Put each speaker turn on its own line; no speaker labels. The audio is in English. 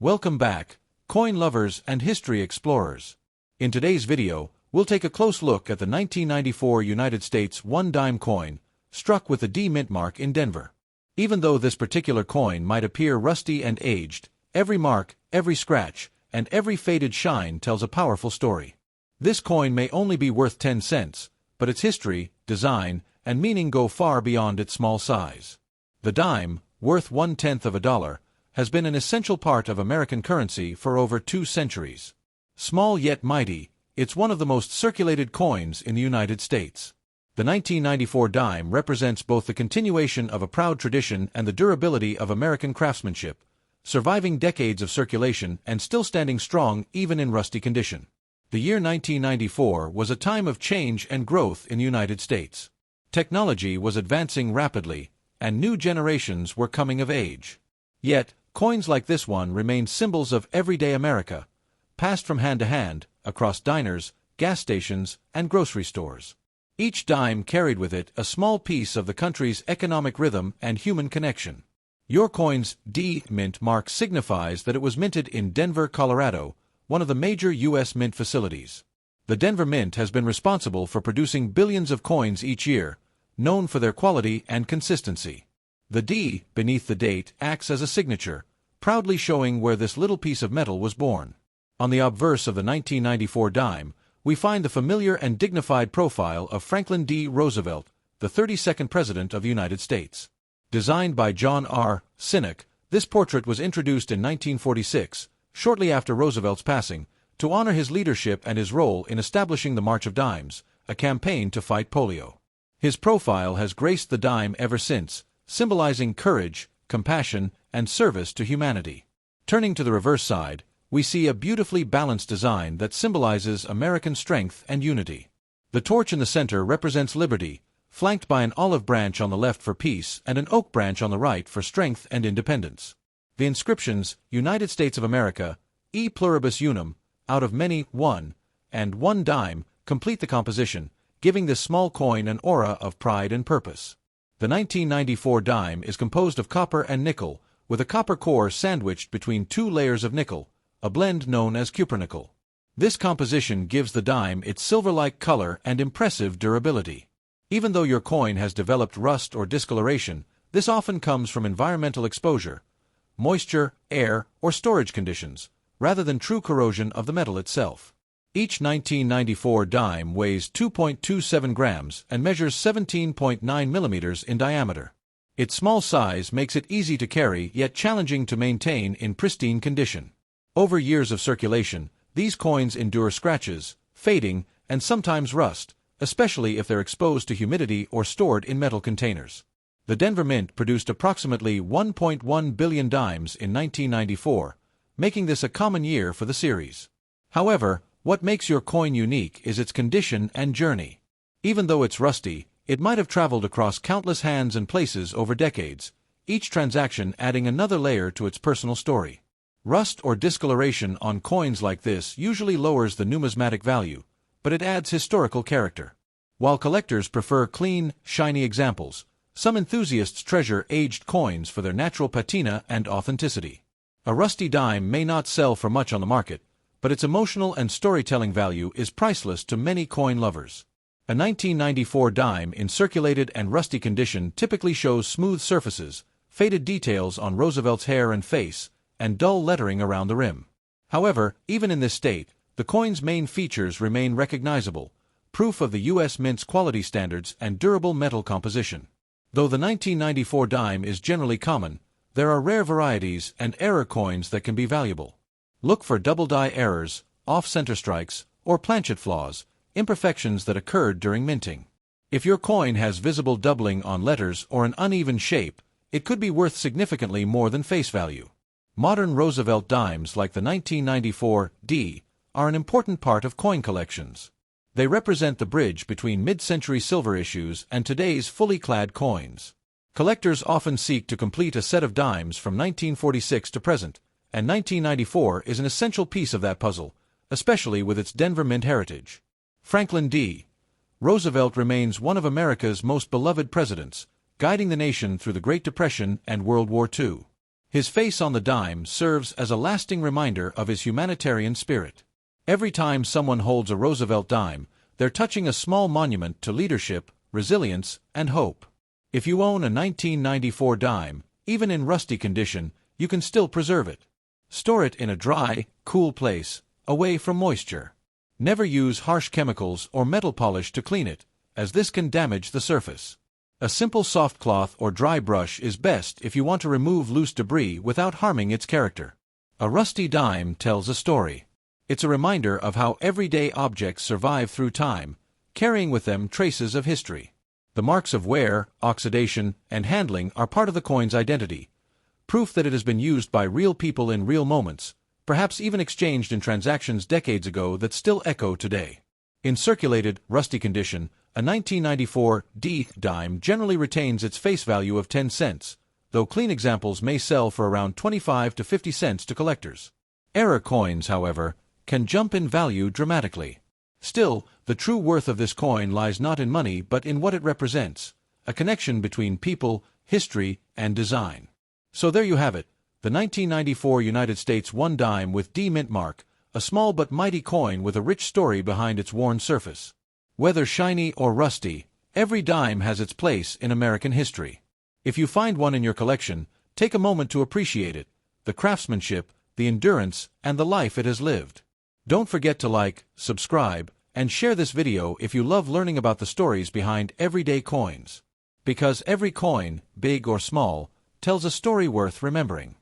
Welcome back, coin lovers and history explorers. In today's video, we'll take a close look at the 1994 United States 1-dime coin, struck with the D mint mark in Denver. Even though this particular coin might appear rusty and aged, every mark, every scratch, and every faded shine tells a powerful story. This coin may only be worth 10 cents, but its history, design, and meaning go far beyond its small size. The dime, worth 1/10 of a dollar, has been an essential part of American currency for over 2 centuries. Small yet mighty, it's one of the most circulated coins in the United States. The 1994 dime represents both the continuation of a proud tradition and the durability of American craftsmanship, surviving decades of circulation and still standing strong even in rusty condition. The year 1994 was a time of change and growth in the United States. Technology was advancing rapidly, and new generations were coming of age. Yet, coins like this one remained symbols of everyday America, passed from hand to hand, across diners, gas stations, and grocery stores. Each dime carried with it a small piece of the country's economic rhythm and human connection. Your coin's D mint mark signifies that it was minted in Denver, Colorado, one of the major U.S. mint facilities. The Denver Mint has been responsible for producing billions of coins each year, known for their quality and consistency. The D beneath the date acts as a signature, proudly showing where this little piece of metal was born. On the obverse of the 1994 dime, we find the familiar and dignified profile of Franklin D. Roosevelt, the 32nd President of the United States. Designed by John R. Sinnock, this portrait was introduced in 1946, shortly after Roosevelt's passing, to honor his leadership and his role in establishing the March of Dimes, a campaign to fight polio. His profile has graced the dime ever since, symbolizing courage, compassion, and service to humanity. Turning to the reverse side, we see a beautifully balanced design that symbolizes American strength and unity. The torch in the center represents liberty, flanked by an olive branch on the left for peace and an oak branch on the right for strength and independence. The inscriptions, United States of America, E pluribus unum, out of many, one, and 1 dime, complete the composition, giving this small coin an aura of pride and purpose. The 1994 dime is composed of copper and nickel, with a copper core sandwiched between 2 layers of nickel, a blend known as cupronickel. This composition gives the dime its silver-like color and impressive durability. Even though your coin has developed rust or discoloration, this often comes from environmental exposure, moisture, air, or storage conditions, rather than true corrosion of the metal itself. Each 1994 dime weighs 2.27 grams and measures 17.9 millimeters in diameter. Its small size makes it easy to carry yet challenging to maintain in pristine condition. Over years of circulation, these coins endure scratches, fading, and sometimes rust, especially if they're exposed to humidity or stored in metal containers. The Denver Mint produced approximately 1.1 billion dimes in 1994, making this a common year for the series. However, what makes your coin unique is its condition and journey. Even though it's rusty, it might have traveled across countless hands and places over decades, each transaction adding another layer to its personal story. Rust or discoloration on coins like this usually lowers the numismatic value, but it adds historical character. While collectors prefer clean, shiny examples, some enthusiasts treasure aged coins for their natural patina and authenticity. A rusty dime may not sell for much on the market, but its emotional and storytelling value is priceless to many coin lovers. A 1994 dime in circulated and rusty condition typically shows smooth surfaces, faded details on Roosevelt's hair and face, and dull lettering around the rim. However, even in this state, the coin's main features remain recognizable, proof of the U.S. Mint's quality standards and durable metal composition. Though the 1994 dime is generally common, there are rare varieties and error coins that can be valuable. Look for double die errors, off-center strikes, or planchet flaws, imperfections that occurred during minting. If your coin has visible doubling on letters or an uneven shape, it could be worth significantly more than face value. Modern Roosevelt dimes like the 1994 D are an important part of coin collections. They represent the bridge between mid-century silver issues and today's fully clad coins. Collectors often seek to complete a set of dimes from 1946 to present, and 1994 is an essential piece of that puzzle, especially with its Denver Mint heritage. Franklin D. Roosevelt remains one of America's most beloved presidents, guiding the nation through the Great Depression and World War II. His face on the dime serves as a lasting reminder of his humanitarian spirit. Every time someone holds a Roosevelt dime, they're touching a small monument to leadership, resilience, and hope. If you own a 1994 dime, even in rusty condition, you can still preserve it. Store it in a dry, cool place, away from moisture. Never use harsh chemicals or metal polish to clean it, as this can damage the surface. A simple soft cloth or dry brush is best if you want to remove loose debris without harming its character. A rusty dime tells a story. It's a reminder of how everyday objects survive through time, carrying with them traces of history. The marks of wear, oxidation, and handling are part of the coin's identity, proof that it has been used by real people in real moments, perhaps even exchanged in transactions decades ago that still echo today. In circulated, rusty condition, a 1994 D dime generally retains its face value of 10 cents, though clean examples may sell for around 25 to 50 cents to collectors. Error coins, however, can jump in value dramatically. Still, the true worth of this coin lies not in money but in what it represents, a connection between people, history, and design. So there you have it, the 1994 United States 1 dime with D mint mark, a small but mighty coin with a rich story behind its worn surface. Whether shiny or rusty, every dime has its place in American history. If you find one in your collection, take a moment to appreciate it, the craftsmanship, the endurance, and the life it has lived. Don't forget to like, subscribe, and share this video if you love learning about the stories behind everyday coins. Because every coin, big or small, tells a story worth remembering.